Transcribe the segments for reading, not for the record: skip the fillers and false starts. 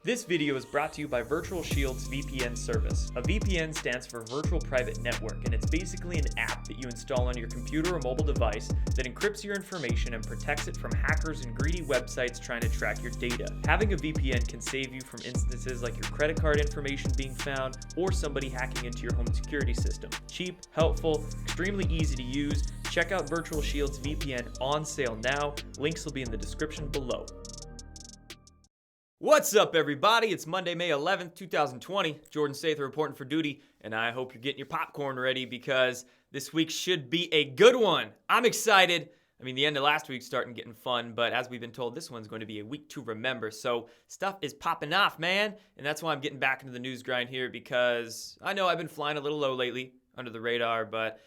This video is brought to you by Virtual Shield's VPN service. A VPN stands for Virtual Private Network, and it's basically an app that you install on your computer or mobile device that encrypts your information and protects it from hackers and greedy websites trying to track your data. Having a VPN can save you from instances like your credit card information being found or somebody hacking into your home security system. Cheap, helpful, extremely easy to use. Check out Virtual Shield's VPN on sale now. Links will be in the description below. What's up, everybody? It's Monday, May 11th, 2020. Jordan Sather reporting for duty, and I hope you're getting your popcorn ready because this week should be a good one. I'm excited. I mean, the end of last week's starting getting fun, but as we've been told, this one's going to be a week to remember. So stuff is popping off, man, and that's why I'm getting back into the news grind here because I know I've been flying a little low lately, under the radar, but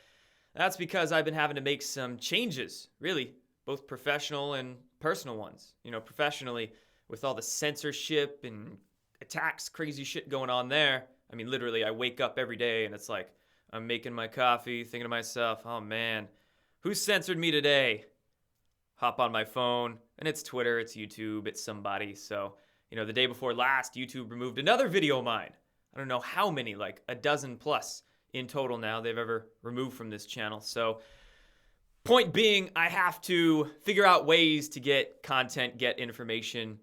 that's because I've been having to make some changes, really, both professional and personal ones. You know, professionally, with all the censorship and attacks, crazy shit going on there. I mean, literally, I wake up every day and it's like, I'm making my coffee, thinking to myself, oh man, who censored me today? Hop on my phone, and it's Twitter, it's YouTube, it's somebody. So, you know, the day before last, YouTube removed another video of mine. I don't know how many, like a dozen plus in total now they've ever removed from this channel. So, point being, I have to figure out ways to get content, get information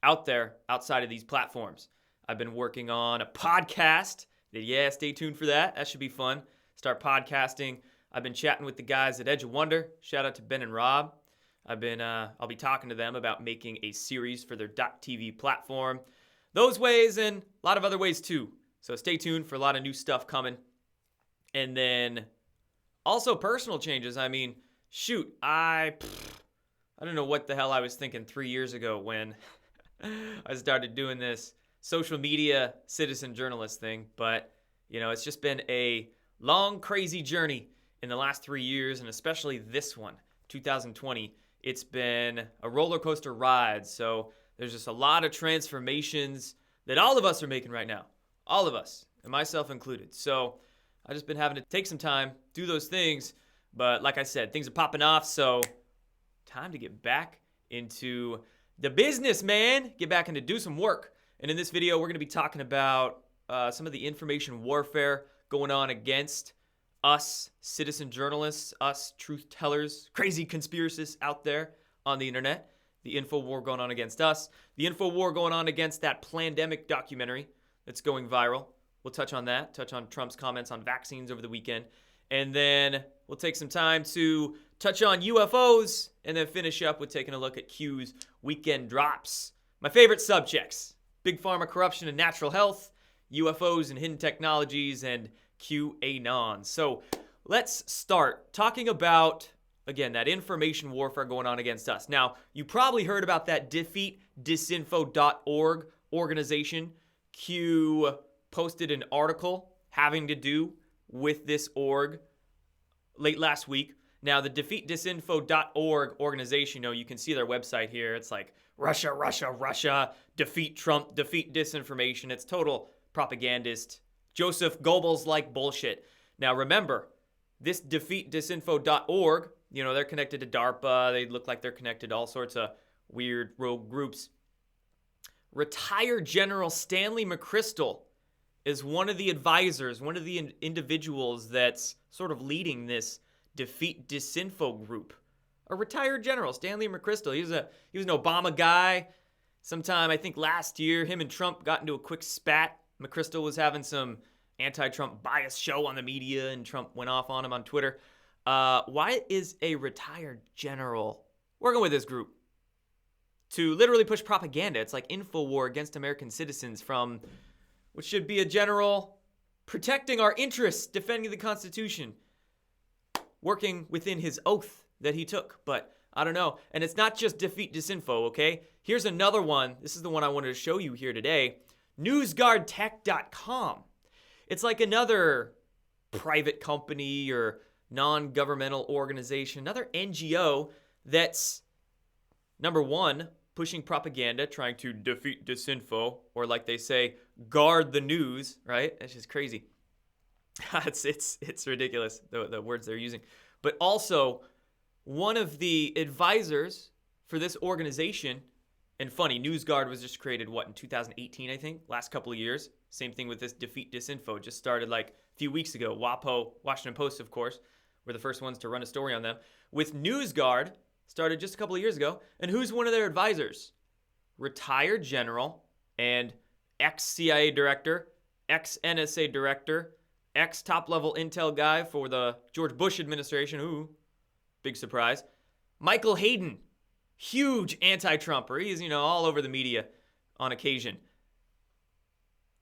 out there outside of these platforms. I've been working on a podcast. Yeah, stay tuned for that. That should be fun. Start podcasting. I've been chatting with the guys at Edge of Wonder. Shout out to Ben and Rob. I'll be talking to them about making a series for their .tv platform. Those ways and a lot of other ways too. So stay tuned for a lot of new stuff coming. And then also personal changes. I mean, shoot, I don't know what the hell I was thinking 3 years ago when I started doing this social media citizen journalist thing, but you know, it's just been a long, crazy journey in the last 3 years, and especially this one, 2020. It's been a roller coaster ride. So there's just a lot of transformations that all of us are making right now, all of us, and myself included. So I've just been having to take some time, do those things, but like I said, things are popping off. So time to get back into the business, man. Get back into do some work. And in this video, we're going to be talking about some of the information warfare going on against us citizen journalists, us truth tellers, crazy conspiracists out there on the internet. The info war going on against us. The info war going on against that Plandemic documentary that's going viral. We'll touch on that, touch on Trump's comments on vaccines over the weekend. And then we'll take some time to touch on UFOs and then finish up with taking a look at Q's weekend drops. My favorite subjects: big pharma corruption and natural health, UFOs and hidden technologies, and QAnon. So let's start talking about, again, that information warfare going on against us. Now, you probably heard about that defeatdisinfo.org organization. Q posted an article having to do with this org late last week. Now, the defeatdisinfo.org organization, you can see their website here. It's like Russia, Russia, Russia, defeat Trump, defeat disinformation. It's total propagandist, Joseph Goebbels-like bullshit. Now, remember, this defeatdisinfo.org, they're connected to DARPA. They look like they're connected to all sorts of weird rogue groups. Retired General Stanley McChrystal is one of the advisors, one of the individuals that's sort of leading this Defeat Disinfo group. A retired general, Stanley McChrystal. He was an Obama guy. Sometime, I think last year, him and Trump got into a quick spat. McChrystal was having some anti-Trump bias show on the media, and Trump went off on him on Twitter. Why is a retired general working with this group to literally push propaganda? It's like info war against American citizens from which should be a general protecting our interests, defending the Constitution, working within his oath that he took. But I don't know. And it's not just Defeat Disinfo, okay? Here's another one. This is the one I wanted to show you here today. NewsGuardTech.com. It's like another private company or non-governmental organization, another NGO that's, number one, pushing propaganda, trying to defeat disinfo, or like they say, guard the news, right? That's just crazy. It's ridiculous, the words they're using. But also, one of the advisors for this organization And funny, NewsGuard was just created, in 2018, I think? Last couple of years. Same thing with this Defeat Disinfo. Just started like a few weeks ago. WAPO, Washington Post, of course, were the first ones to run a story on them. With NewsGuard, started just a couple of years ago. And who's one of their advisors? Retired general and ex-CIA director, ex-NSA director, ex-top-level intel guy for the George Bush administration. Ooh, big surprise. Michael Hayden, huge anti-Trumper. He's, all over the media on occasion.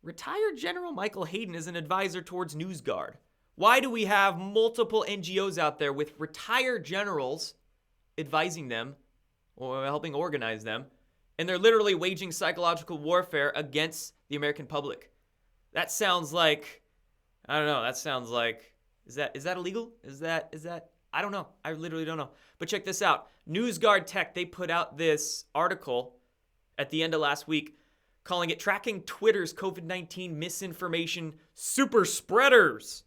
Retired General Michael Hayden is an advisor towards NewsGuard. Why do we have multiple NGOs out there with retired generals advising them or helping organize them, and they're literally waging psychological warfare against the American public? That sounds like, I don't know, is that illegal? Is that, I don't know. I literally don't know. But check this out. NewsGuard Tech, they put out this article at the end of last week calling it Tracking Twitter's COVID-19 Misinformation Super Spreaders.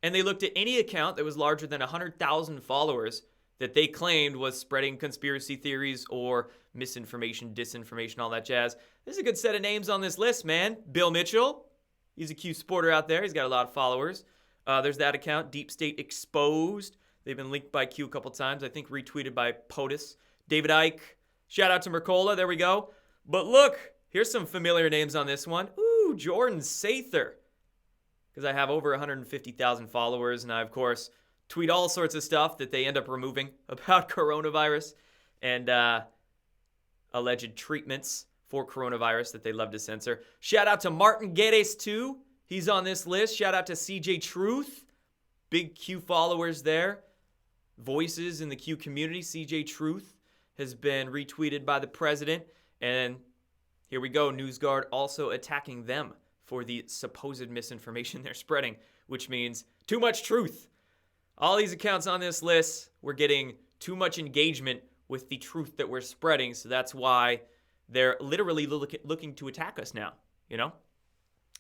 And they looked at any account that was larger than 100,000 followers that they claimed was spreading conspiracy theories or misinformation, disinformation, all that jazz. There's a good set of names on this list, man. Bill Mitchell, he's a Q supporter out there. He's got a lot of followers. There's that account, Deep State Exposed. They've been linked by Q a couple times. I think retweeted by POTUS. David Icke. Shout out to Mercola. There we go. But look, here's some familiar names on this one. Ooh, Jordan Sather. Because I have over 150,000 followers, and I, of course, tweet all sorts of stuff that they end up removing about coronavirus and alleged treatments for coronavirus that they love to censor. Shout out to Martin Guedes, too. He's on this list. Shout out to CJ Truth. Big Q followers there. Voices in the Q community. CJ Truth has been retweeted by the president. And here we go. NewsGuard also attacking them for the supposed misinformation they're spreading, which means too much truth. All these accounts on this list, we're getting too much engagement with the truth that we're spreading. So that's why they're literally looking to attack us now.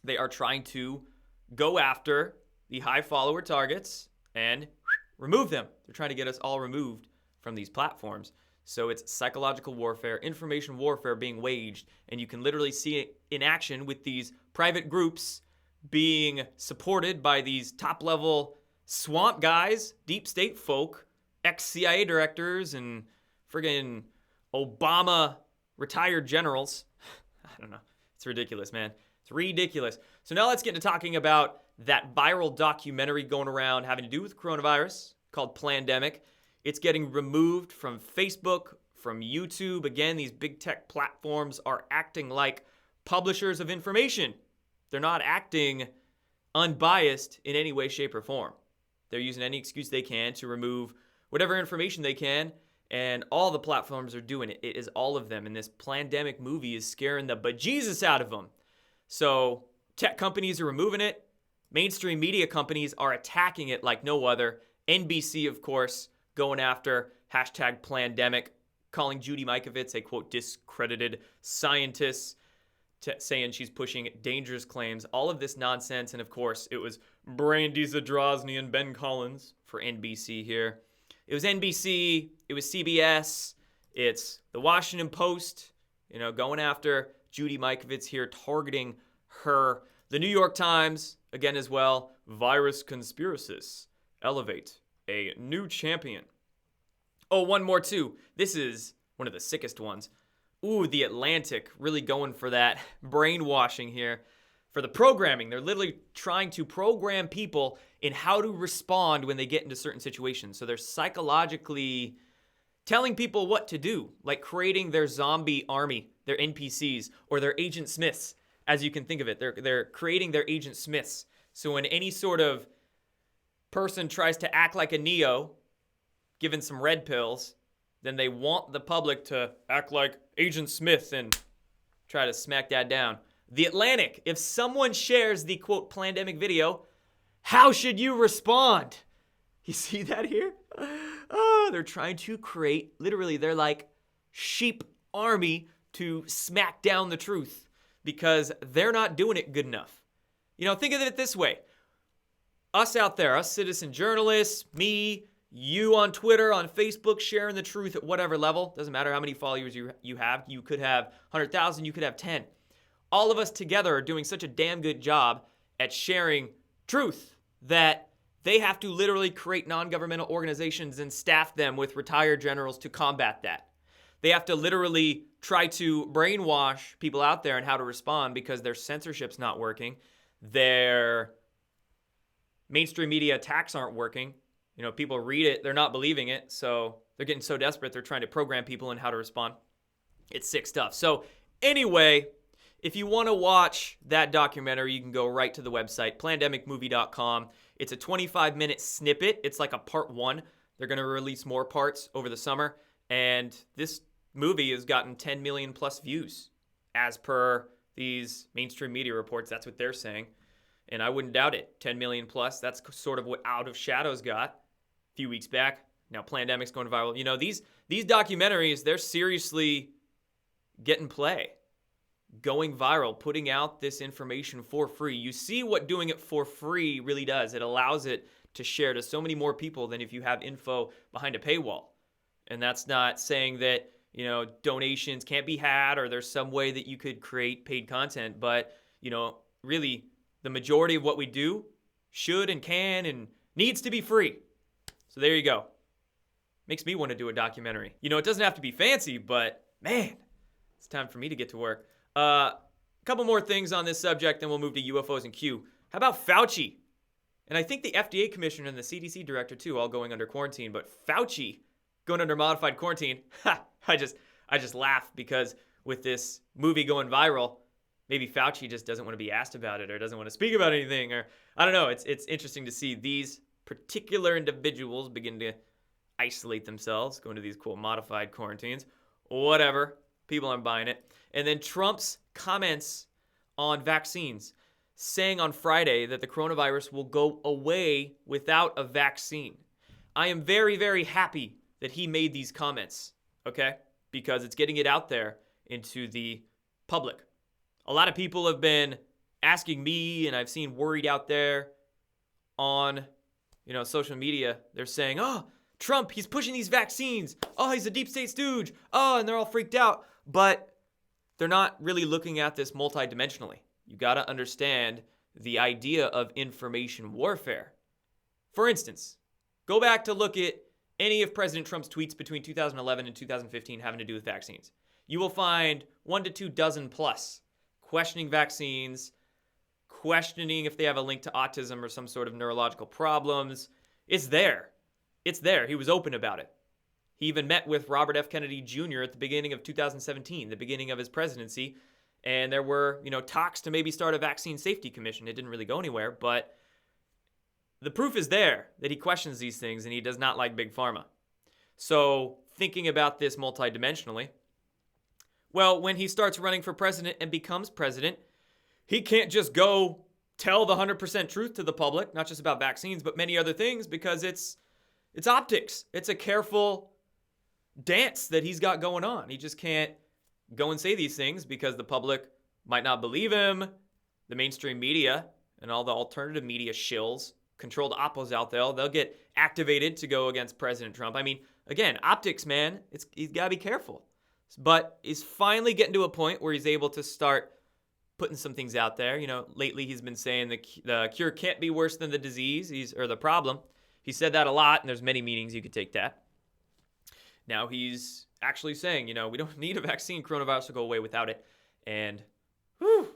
They are trying to go after the high follower targets and remove them. They're trying to get us all removed from these platforms. So it's psychological warfare, information warfare being waged, and you can literally see it in action with these private groups being supported by these top-level swamp guys, deep state folk, ex-CIA directors, and friggin' Obama retired generals. I don't know. It's ridiculous, man. It's ridiculous. So now let's get into talking about that viral documentary going around having to do with coronavirus called Plandemic. It's getting removed from Facebook, from YouTube. Again, these big tech platforms are acting like publishers of information. They're not acting unbiased in any way, shape, or form. They're using any excuse they can to remove whatever information they can, and all the platforms are doing it. It is all of them, and this Plandemic movie is scaring the bejesus out of them. So tech companies are removing it. Mainstream media companies are attacking it like no other. NBC, of course, going after hashtag Plandemic, calling Judy Mikovits a, quote, discredited scientist, saying she's pushing dangerous claims, all of this nonsense. And, of course, it was Brandy Zadrozny and Ben Collins for NBC here. It was NBC. It was CBS. It's the Washington Post, going after Judy Mikovits here, targeting her. The New York Times, again as well, virus conspiracists elevate a new champion. Oh, one more too. This is one of the sickest ones. Ooh, The Atlantic, really going for that brainwashing here. For the programming, they're literally trying to program people in how to respond when they get into certain situations. So they're psychologically telling people what to do, like creating their zombie army, their NPCs, or their Agent Smiths, as you can think of it. They're creating their Agent Smiths. So when any sort of person tries to act like a Neo, given some red pills, then they want the public to act like Agent Smith and try to smack that down. The Atlantic, if someone shares the, quote, Plandemic video, how should you respond? You see that here? Oh, they're trying to create, literally, they're like sheep army to smack down the truth because they're not doing it good enough. Think of it this way. Us out there, us citizen journalists, me, You on Twitter, on Facebook, sharing the truth at whatever level. Doesn't matter how many followers you have. You could have 100,000, you could have 10. All of us together are doing such a damn good job at sharing truth that they have to literally create non-governmental organizations and staff them with retired generals to combat that. They have to literally try to brainwash people out there on how to respond because their censorship's not working. Their mainstream media attacks aren't working. You know, people read it, they're not believing it, so they're getting so desperate they're trying to program people in how to respond. It's sick stuff. So anyway, if you want to watch that documentary, you can go right to the website, plandemicmovie.com. It's a 25-minute snippet. It's like a part one. They're going to release more parts over the summer, and this movie has gotten 10 million plus views as per these mainstream media reports. That's what they're saying, and I wouldn't doubt it. 10 million plus. That's sort of what Out of Shadows got a few weeks back. Now Plandemic's going viral. You know, these documentaries, they're seriously getting play, going viral, putting out this information for free. You see what doing it for free really does. It allows it to share to so many more people than if you have info behind a paywall. And that's not saying that, you know, donations can't be had or there's some way that you could create paid content, but, you know, really the majority of what we do should and can and needs to be free. So there you go. Makes me want to do a documentary. You know, it doesn't have to be fancy, but man, it's time for me to get to work. A couple more things on this subject, then we'll move to UFOs and Q. How about Fauci? And I think the FDA commissioner and the CDC director too, all going under quarantine, but Fauci going under modified quarantine. I just laugh because with this movie going viral, maybe Fauci just doesn't want to be asked about it or doesn't want to speak about anything, or I don't know. It's interesting to see these particular individuals begin to isolate themselves, go into these cool modified quarantines, whatever. People aren't buying it. And then Trump's comments on vaccines, saying on Friday that the coronavirus will go away without a vaccine. I am very, very happy that he made these comments, okay? Because it's getting it out there into the public. A lot of people have been asking me, and I've seen worried out there on, you know, social media. They're saying, oh, Trump, he's pushing these vaccines. Oh, he's a deep state stooge. Oh, and they're all freaked out. But they're not really looking at this multidimensionally. You got to understand the idea of information warfare. For instance, go back to look at any of President Trump's tweets between 2011 and 2015 having to do with vaccines. You will find 1 to 2 dozen plus questioning vaccines, questioning if they have a link to autism or some sort of neurological problems. It's there. It's there. He was open about it. He even met with Robert F. Kennedy Jr. at the beginning of 2017, the beginning of his presidency, and there were, you know, talks to maybe start a vaccine safety commission. It didn't really go anywhere, but the proof is there that he questions these things and he does not like Big Pharma. So thinking about this multidimensionally, well, when he starts running for president and becomes president, he can't just go tell the 100% truth to the public, not just about vaccines, but many other things, because it's optics. It's a careful dance that he's got going on. He just can't go and say these things because the public might not believe him. The mainstream media and all the alternative media shills, controlled oppos out there, they'll get activated to go against President Trump. I mean, again, optics, man, he's got to be careful. But he's finally getting to a point where he's able to start putting some things out there. You know, lately he's been saying the cure can't be worse than the disease, or the problem. He said that a lot, and there's many meanings you could take that. Now he's actually saying, you know, we don't need a vaccine. Coronavirus will go away without it. And whew,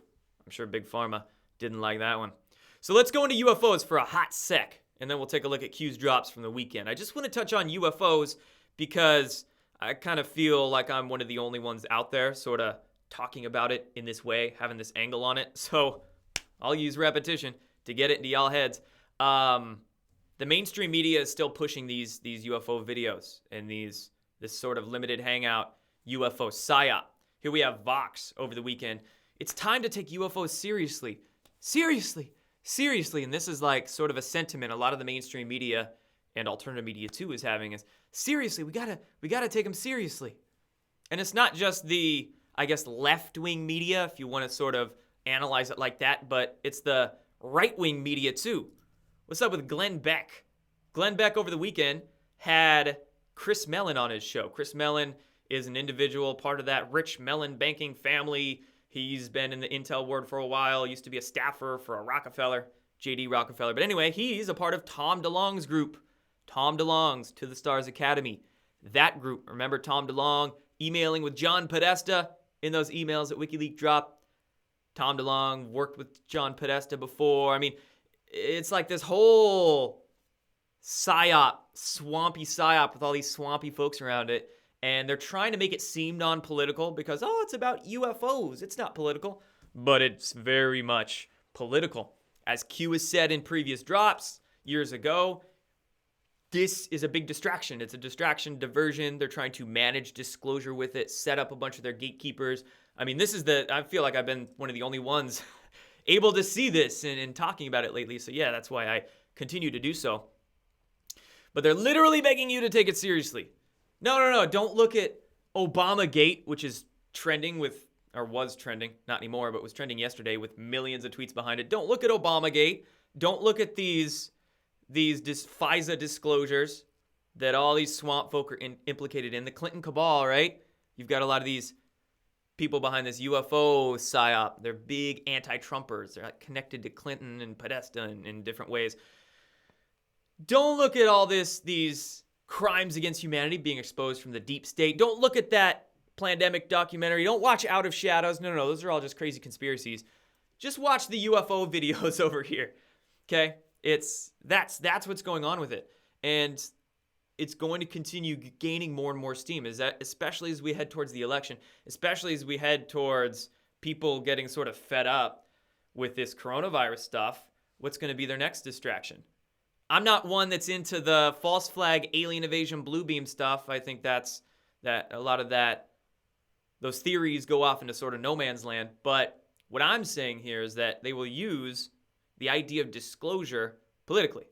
I'm sure Big Pharma didn't like that one. So let's go into UFOs for a hot sec, and then we'll take a look at Q's drops from the weekend. I just want to touch on UFOs because I kind of feel like I'm one of the only ones out there sort of talking about it in this way, having this angle on it. So I'll use repetition to get it into y'all heads. The mainstream media is still pushing these UFO videos and this sort of limited hangout UFO psyop. Here we have Vox over the weekend. It's time to take UFOs seriously. Seriously. And this is like sort of a sentiment a lot of the mainstream media and alternative media too is having is, seriously, we gotta take them seriously. And it's not just the, I guess, left-wing media, if you want to sort of analyze it like that, but it's the right-wing media too. What's up with Glenn Beck? Glenn Beck over the weekend had Chris Mellon on his show. Chris Mellon is an individual, part of that rich Mellon banking family. He's been in the intel world for a while, used to be a staffer for a Rockefeller, J.D. Rockefeller. But anyway, he's a part of Tom DeLonge's group. Tom DeLonge's To the Stars Academy. That group, remember Tom DeLonge emailing with John Podesta in those emails that WikiLeaks dropped? Tom DeLonge worked with John Podesta before. I mean, it's like this whole psyop, swampy psyop with all these swampy folks around it. And they're trying to make it seem non-political because, it's about UFOs. It's not political. But it's very much political. As Q has said in previous drops years ago, this is a big distraction. It's a distraction, diversion. They're trying to manage disclosure with it, set up a bunch of their gatekeepers. I mean, I feel like I've been one of the only ones able to see this and talking about it lately. So yeah, that's why I continue to do so. But they're literally begging you to take it seriously. No. Don't look at OBAMAGATE, which is trending with, or was trending, not anymore, but was trending yesterday with millions of tweets behind it. Don't look at OBAMAGATE. Don't look at these FISA disclosures that all these swamp folk are implicated in. The Clinton cabal, right? You've got a lot of these people behind this UFO psyop. They're big anti-Trumpers. They're connected to Clinton and Podesta in different ways. Don't look at all these crimes against humanity being exposed from the deep state. Don't look at that Plandemic documentary. Don't watch Out of Shadows. No. Those are all just crazy conspiracies. Just watch the UFO videos over here. Okay? That's what's going on with it. And it's going to continue gaining more and more steam, especially as we head towards the election, especially as we head towards people getting sort of fed up with this coronavirus stuff. What's going to be their next distraction? I'm not one that's into the false flag, alien invasion, blue beam stuff. I think that a lot of those theories go off into sort of no man's land. But what I'm saying here is that they will use the idea of disclosure politically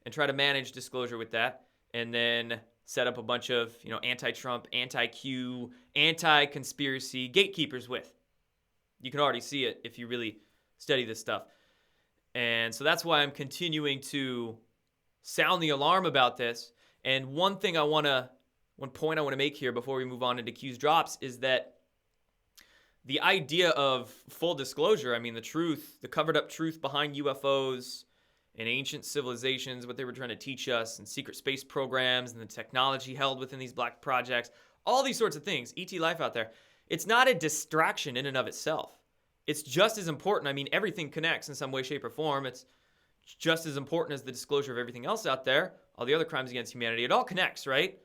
and try to manage disclosure with that, and then set up a bunch of, anti-Trump, anti-Q, anti-conspiracy gatekeepers with. You can already see it if you really study this stuff. And so that's why I'm continuing to sound the alarm about this. And one point I want to make here before we move on into Q's drops is that the idea of full disclosure, the truth, the covered up truth behind UFOs and ancient civilizations, what they were trying to teach us, and secret space programs and the technology held within these black projects, all these sorts of things, ET life out there, it's not a distraction in and of itself. It's just as important. Everything connects in some way, shape, or form. It's just as important as the disclosure of everything else out there, all the other crimes against humanity. It all connects, right?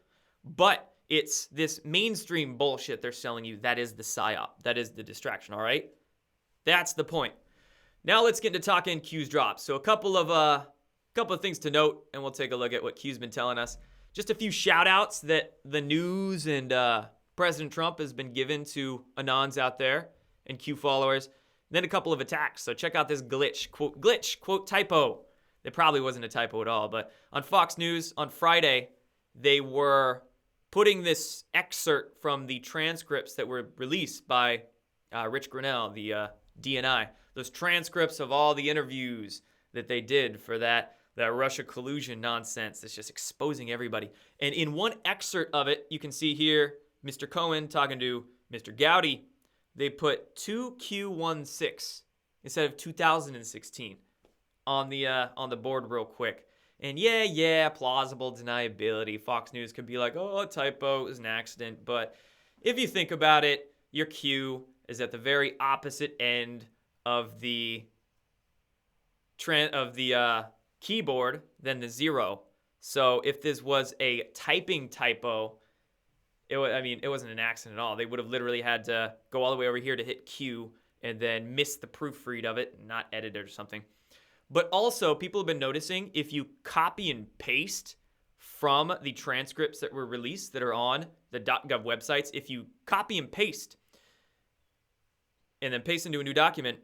But it's this mainstream bullshit they're selling you that is the psyop. That is the distraction, all right? That's the point. Now let's get into talking Q's drops. So a couple of things to note, and we'll take a look at what Q's been telling us. Just a few shout-outs that the news and President Trump has been given to Anons out there and Q followers. Then a couple of attacks. So check out this glitch, quote, typo. It probably wasn't a typo at all, but on Fox News on Friday, they were putting this excerpt from the transcripts that were released by Rich Grinnell, the DNI, those transcripts of all the interviews that they did for that Russia collusion nonsense that's just exposing everybody. And in one excerpt of it, you can see here Mr. Cohen talking to Mr. Gowdy. They put 2Q16 instead of 2016 on the board real quick. And yeah, plausible deniability. Fox News could be like, a typo, it was an accident. But if you think about it, your Q is at the very opposite end of the keyboard than the 0. So if this was a typing typo, it wasn't an accident at all. They would have literally had to go all the way over here to hit Q and then miss the proofread of it, not edit it or something. But also, people have been noticing if you copy and paste from the transcripts that were released that are on the .gov websites, if you copy and paste and then paste into a new document,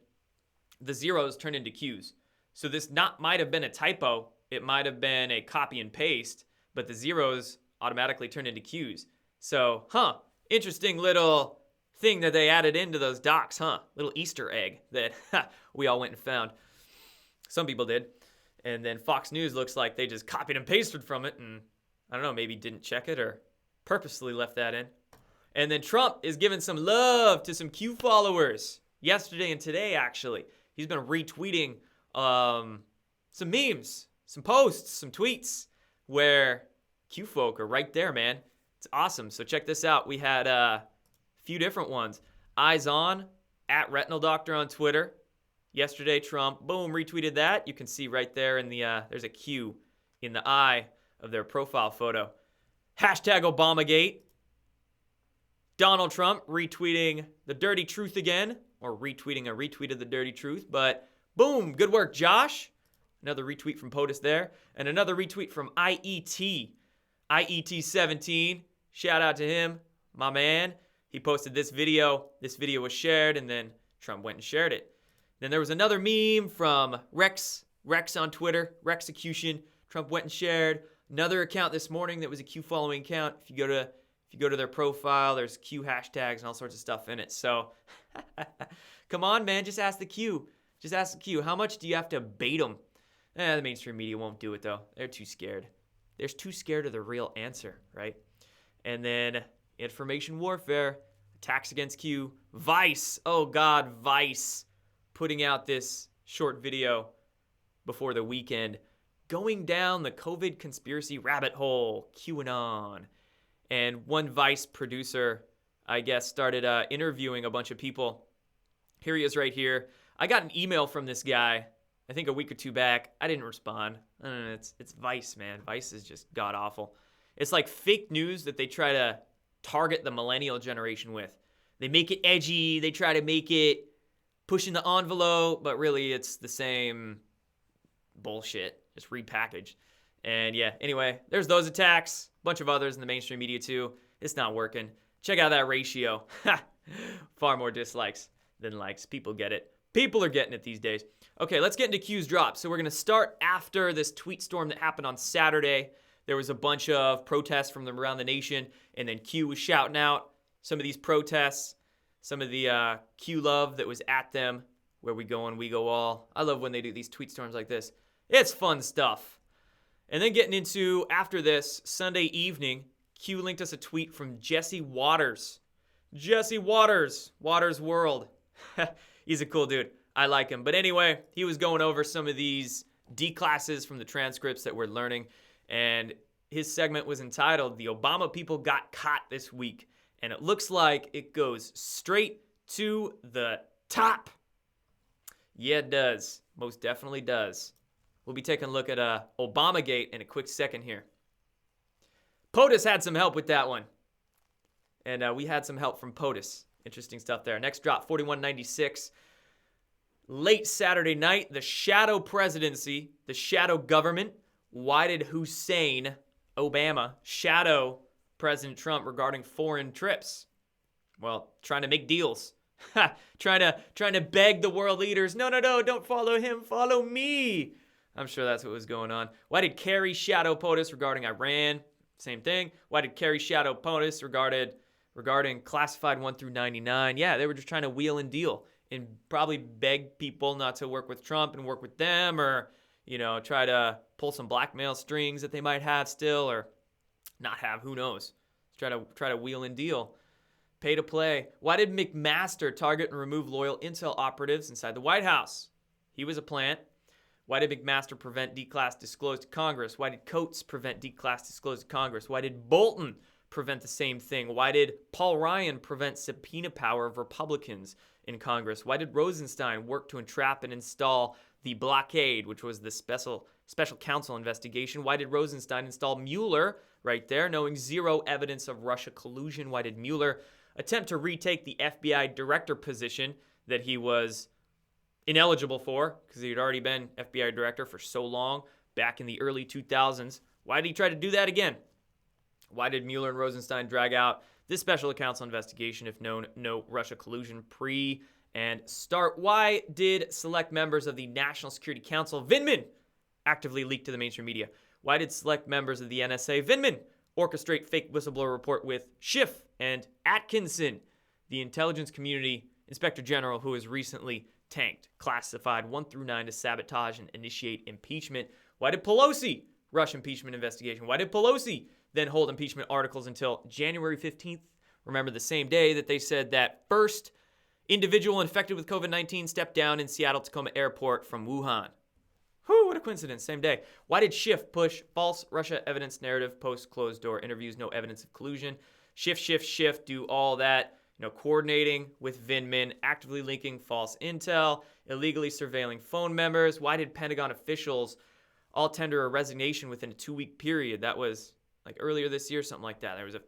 the zeros turn into Qs. So this might have been a typo. It might have been a copy and paste, but the zeros automatically turn into Qs. So, interesting little thing that they added into those docs, little Easter egg that we all went and found. Some people did. And then Fox News looks like they just copied and pasted from it, and I don't know, maybe didn't check it or purposely left that in. And then Trump is giving some love to some Q followers yesterday and today, actually. He's been retweeting some memes, some posts, some tweets where Q folk are right there, man. It's awesome. So check this out. We had a few different ones. Eyes on, at Retinal Doctor on Twitter. Yesterday, Trump, boom, retweeted that. You can see right there in the, there's a Q in the eye of their profile photo. Hashtag OBAMAGATE. Donald Trump retweeting the dirty truth again, or retweeting a retweet of the dirty truth, but boom, good work, Josh. Another retweet from POTUS there, and another retweet from IET. IET17, shout out to him, my man. He posted this video. This video was shared, and then Trump went and shared it. Then there was another meme from Rex on Twitter, Rexecution. Trump went and shared another account this morning that was a Q following account. If you go to their profile, there's Q hashtags and all sorts of stuff in it. So come on, man, just ask the Q. Just ask the Q. How much do you have to bait them? The mainstream media won't do it, though. They're too scared. They're too scared of the real answer, right? And then information warfare, attacks against Q. Vice, oh God, Vice, putting out this short video before the weekend, going down the COVID conspiracy rabbit hole, QAnon. And one Vice producer, I guess, started interviewing a bunch of people. Here he is right here. I got an email from this guy, I think a week or two back. I didn't respond. I don't know, it's Vice, man. Vice is just god-awful. It's like fake news that they try to target the millennial generation with. They make it edgy. They try to make it pushing the envelope, but really it's the same bullshit, just repackaged. And yeah, anyway, there's those attacks. A bunch of others in the mainstream media too. It's not working. Check out that ratio. Far more dislikes than likes. People get it. People are getting it these days. Okay, let's get into Q's drop. So we're going to start after this tweet storm that happened on Saturday. There was a bunch of protests from around the nation, and then Q was shouting out some of these protests, some of the Q love that was at them. Where we go and we go all. I love when they do these tweet storms like this. It's fun stuff. And then getting into, after this, Sunday evening, Q linked us a tweet from Jesse Waters. Jesse Waters, Waters World. He's a cool dude. I like him. But anyway, he was going over some of these D classes from the transcripts that we're learning. And his segment was entitled, "The Obama People Got Caught This Week." And it looks like it goes straight to the top. Yeah, it does. Most definitely does. We'll be taking a look at OBAMAGATE in a quick second here. POTUS had some help with that one. And we had some help from POTUS. Interesting stuff there. Next drop, 4196. Late Saturday night, the shadow presidency, the shadow government. Why did Hussein Obama shadow President Trump regarding foreign trips? Well, trying to make deals. trying to beg the world leaders, no, don't follow him, follow me. I'm sure that's what was going on. Why did Kerry shadow POTUS regarding Iran? Same thing. Why did Kerry shadow POTUS regarding classified 1 through 99? Yeah, they were just trying to wheel and deal and probably beg people not to work with Trump and work with them, or, you know, try to pull some blackmail strings that they might have still or not have. Who knows? Try to wheel and deal. Pay to play. Why did McMaster target and remove loyal intel operatives inside the White House? He was a plant. Why did McMaster prevent D-Class disclosed to Congress? Why did Coates prevent D-Class disclosed to Congress? Why did Bolton prevent the same thing? Why did Paul Ryan prevent subpoena power of Republicans in Congress? Why did Rosenstein work to entrap and install the blockade, which was the special counsel investigation? Why did Rosenstein install Mueller right there, knowing zero evidence of Russia collusion? Why did Mueller attempt to retake the FBI director position that he was ineligible for because he had already been FBI director for so long back in the early 2000s? Why did he try to do that again? Why did Mueller and Rosenstein drag out this special counsel investigation if no Russia collusion pre and start? Why did select members of the National Security Council, Vindman, actively leak to the mainstream media? Why did select members of the NSA, Vindman, orchestrate fake whistleblower report with Schiff and Atkinson, the intelligence community inspector general who was recently tanked, classified 1 through 9 to sabotage and initiate impeachment? Why did Pelosi rush impeachment investigation? Why did Pelosi then hold impeachment articles until January 15th. Remember, the same day that they said that first individual infected with COVID-19 stepped down in Seattle-Tacoma Airport from Wuhan. Whew, what a coincidence, same day. Why did Schiff push false Russia evidence narrative post closed door interviews, no evidence of collusion? Schiff, do all that, coordinating with Vindman, actively leaking false intel, illegally surveilling phone members. Why did Pentagon officials all tender a resignation within a 2-week period? That was like earlier this year, something like that. There was a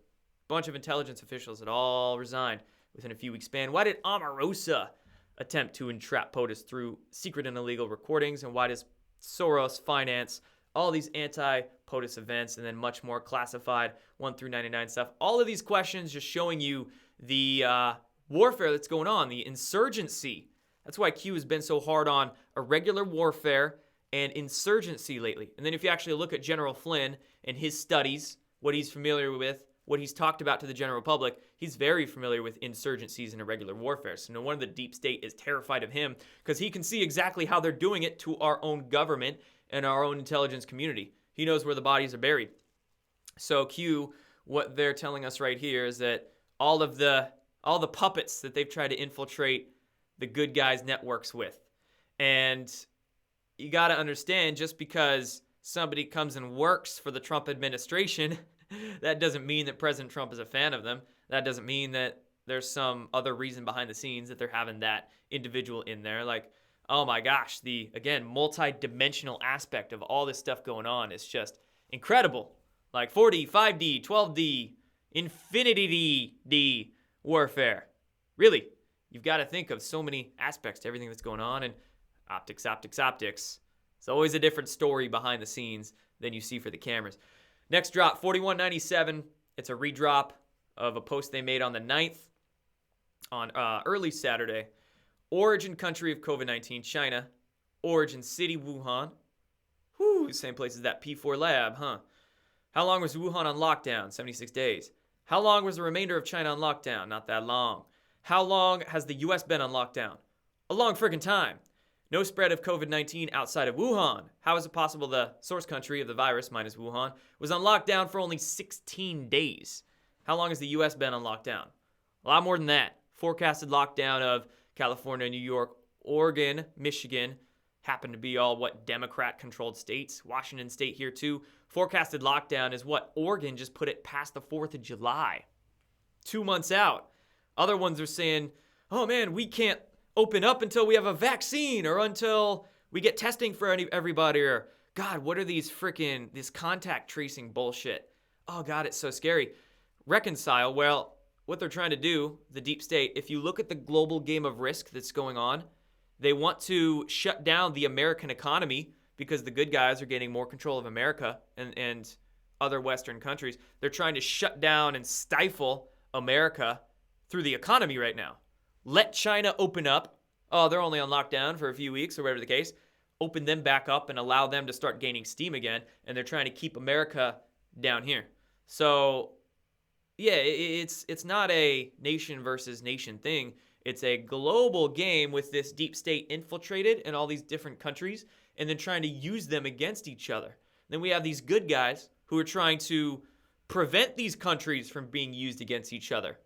bunch of intelligence officials that all resigned within a few weeks span. Why did Omarosa attempt to entrap POTUS through secret and illegal recordings? And why does Soros finance all these anti-POTUS events, and then much more classified 1 through 99 stuff? All of these questions just showing you the warfare that's going on, the insurgency. That's why Q has been so hard on irregular warfare and insurgency lately. And then if you actually look at General Flynn and his studies, what he's familiar with, what he's talked about to the general public, he's very familiar with insurgencies and irregular warfare. So no wonder the deep state is terrified of him, because he can see exactly how they're doing it to our own government and our own intelligence community. He knows where the bodies are buried. So Q, what they're telling us right here is that all the puppets that they've tried to infiltrate the good guys' networks with. And you got to understand, just because somebody comes and works for the Trump administration, that doesn't mean that President Trump is a fan of them. That doesn't mean that there's some other reason behind the scenes that they're having that individual in there. Like, oh my gosh, the, again, multi-dimensional aspect of all this stuff going on is just incredible. Like 4D, 5D, 12D, Infinity D warfare. Really, you've got to think of so many aspects to everything that's going on, and optics. It's always a different story behind the scenes than you see for the cameras. Next drop, 4197. It's a redrop of a post they made on the 9th on early Saturday. Origin country of COVID-19, China. Origin city, Wuhan. Whew, same place as that P4 lab, huh? How long was Wuhan on lockdown? 76 days. How long was the remainder of China on lockdown? Not that long. How long has the U.S. been on lockdown? A long friggin' time. No spread of COVID-19 outside of Wuhan. How is it possible the source country of the virus, minus Wuhan, was on lockdown for only 16 days? How long has the U.S. been on lockdown? A lot more than that. Forecasted lockdown of California, New York, Oregon, Michigan, happen to be all, Democrat-controlled states. Washington State here, too. Forecasted lockdown is Oregon just put it past the 4th of July. 2 months out. Other ones are saying, oh, man, we can't open up until we have a vaccine, or until we get testing for everybody, or, God, what are this contact tracing bullshit? Oh, God, it's so scary. Reconcile, well, what they're trying to do, the deep state, if you look at the global game of risk that's going on, they want to shut down the American economy because the good guys are gaining more control of America and other Western countries. They're trying to shut down and stifle America through the economy right now. Let China open up. Oh, they're only on lockdown for a few weeks or whatever the case. Open them back up and allow them to start gaining steam again. And they're trying to keep America down here. So, yeah, it's not a nation versus nation thing. It's a global game with this deep state infiltrated in all these different countries and then trying to use them against each other. Then we have these good guys who are trying to prevent these countries from being used against each other.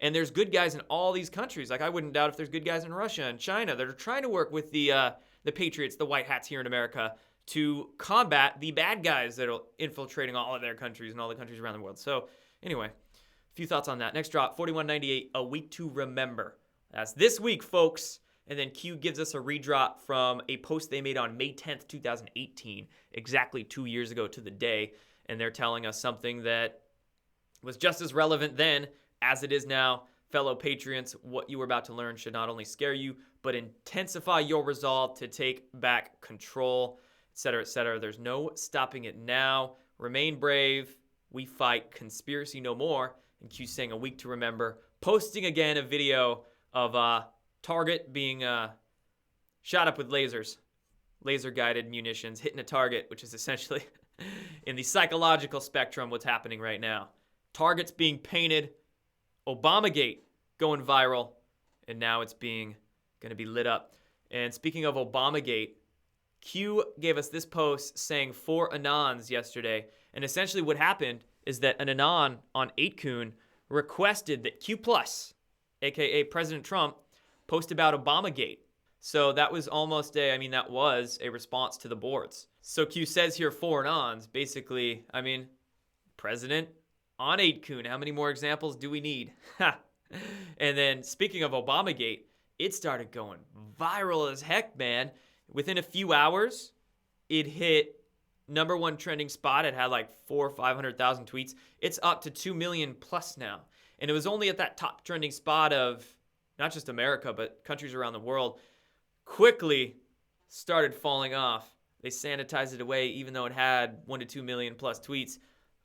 And there's good guys in all these countries. Like, I wouldn't doubt if there's good guys in Russia and China that are trying to work with the patriots, the white hats here in America, to combat the bad guys that are infiltrating all of their countries and all the countries around the world. So, anyway, a few thoughts on that. Next drop, 4198, a week to remember. That's this week, folks. And then Q gives us a redrop from a post they made on May 10th, 2018, exactly 2 years ago to the day. And they're telling us something that was just as relevant then as it is now. Fellow patriots, what you were about to learn should not only scare you, but intensify your resolve to take back control, etc., etc. There's no stopping it now. Remain brave. We fight. Conspiracy no more. And Q saying a week to remember. Posting again a video of target being shot up with lasers. Laser-guided munitions hitting a target, which is essentially in the psychological spectrum what's happening right now. Targets being painted. OBAMAGATE going viral, and now it's going to be lit up. And speaking of OBAMAGATE, Q gave us this post saying 4 Anons yesterday, and essentially what happened is that an Anon on 8kun requested that Q+, aka President Trump, post about OBAMAGATE. So that was that was a response to the boards. So Q says here, for Anons, basically, President on 8kun. How many more examples do we need? And then speaking of OBAMAGATE, it started going viral as heck, man. Within a few hours, it hit #1 trending spot. It had like 400,000 or 500,000 tweets. It's up to 2 million plus now. And it was only at that top trending spot of not just America, but countries around the world. Quickly started falling off. They sanitized it away, even though it had 1 to 2 million plus tweets.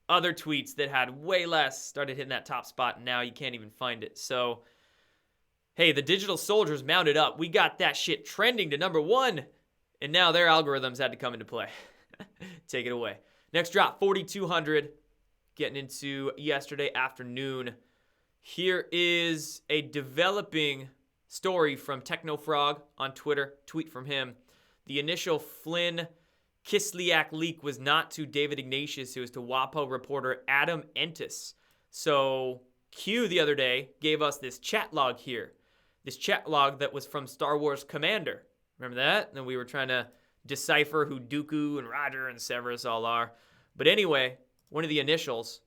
Other tweets that had way less started hitting that top spot, and now you can't even find it. So, hey, the digital soldiers mounted up. We got that shit trending to #1, and now their algorithms had to come into play. Take it away. Next drop, 4,200, getting into yesterday afternoon. Here is a developing story from TechnoFrog on Twitter, tweet from him. The initial Flynn Kislyak leak was not to David Ignatius, it was to WAPO reporter Adam Entis. So Q the other day gave us this chat log here. This chat log that was from Star Wars Commander. Remember that? And we were trying to decipher who Dooku and Roger and Severus all are. But anyway, one of the initials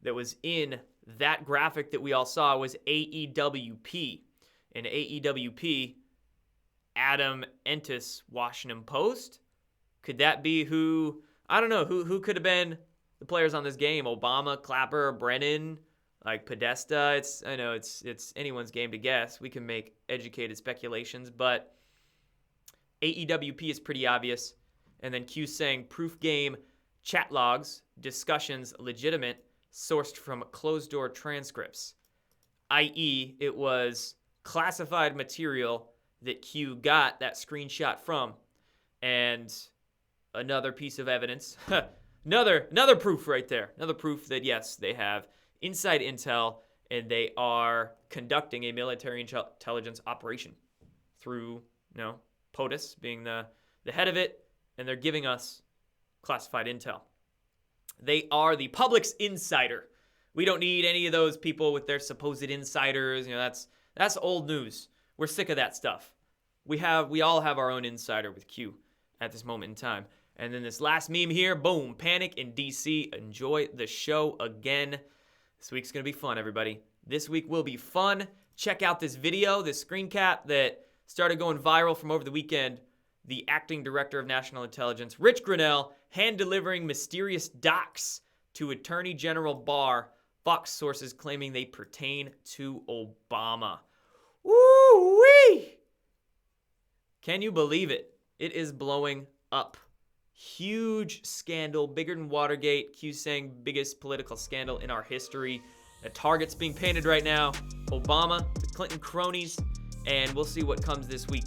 that was in that graphic that we all saw was AEWP. And AEWP, Adam Entis, Washington Post. Could that be who? I don't know. Who could have been the players on this game? Obama, Clapper, Brennan, like Podesta. I know it's anyone's game to guess. We can make educated speculations, but AEWP is pretty obvious. And then Q saying proof game, chat logs, discussions legitimate, sourced from closed-door transcripts, i.e. it was classified material that Q got that screenshot from. And another piece of evidence, another proof right there, another proof that yes, they have inside intel and they are conducting a military intelligence operation through, POTUS being the head of it, and they're giving us classified intel. They are the public's insider. We don't need any of those people with their supposed insiders. That's old news. We're sick of that stuff. We all have our own insider with Q at this moment in time. And then this last meme here, boom, panic in DC. Enjoy the show again. This week's going to be fun, everybody. This week will be fun. Check out this video, this screen cap that started going viral from over the weekend. The acting director of national intelligence, Rich Grinnell, hand-delivering mysterious docs to Attorney General Barr. Fox sources claiming they pertain to Obama. Woo-wee! Can you believe it? It is blowing up. Huge scandal, bigger than Watergate. Q saying biggest political scandal in our history. A target's being painted right now. Obama, the Clinton cronies, and we'll see what comes this week.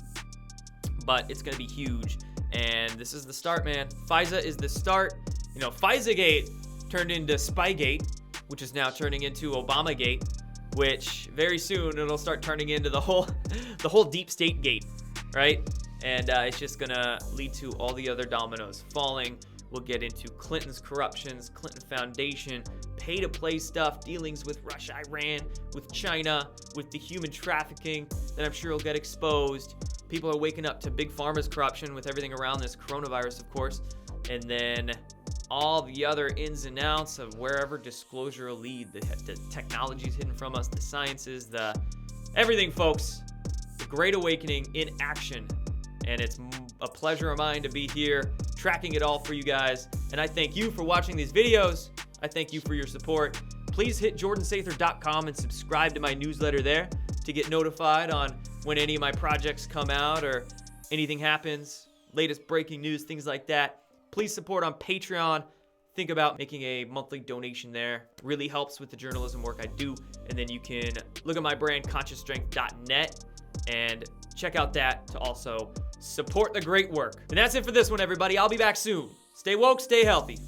But it's going to be huge. And this is the start, man. FISA is the start. FISAgate turned into Spygate, which is now turning into OBAMAGate, which very soon it'll start turning into the whole deep state gate, right? And it's just going to lead to all the other dominoes falling. We'll get into Clinton's corruptions, Clinton Foundation, pay-to-play stuff, dealings with Russia, Iran, with China, with the human trafficking that I'm sure will get exposed. People are waking up to Big Pharma's corruption with everything around this coronavirus, of course. And then all the other ins and outs of wherever disclosure will lead. The technology's hidden from us, the sciences, everything, folks. The Great Awakening in action. And it's a pleasure of mine to be here, tracking it all for you guys. And I thank you for watching these videos. I thank you for your support. Please hit jordansather.com and subscribe to my newsletter there to get notified on when any of my projects come out or anything happens, latest breaking news, things like that. Please support on Patreon. Think about making a monthly donation there. Really helps with the journalism work I do. And then you can look at my brand, consciousstrength.net, and check out that to also support the great work. And that's it for this one, everybody. I'll be back soon. Stay woke, stay healthy.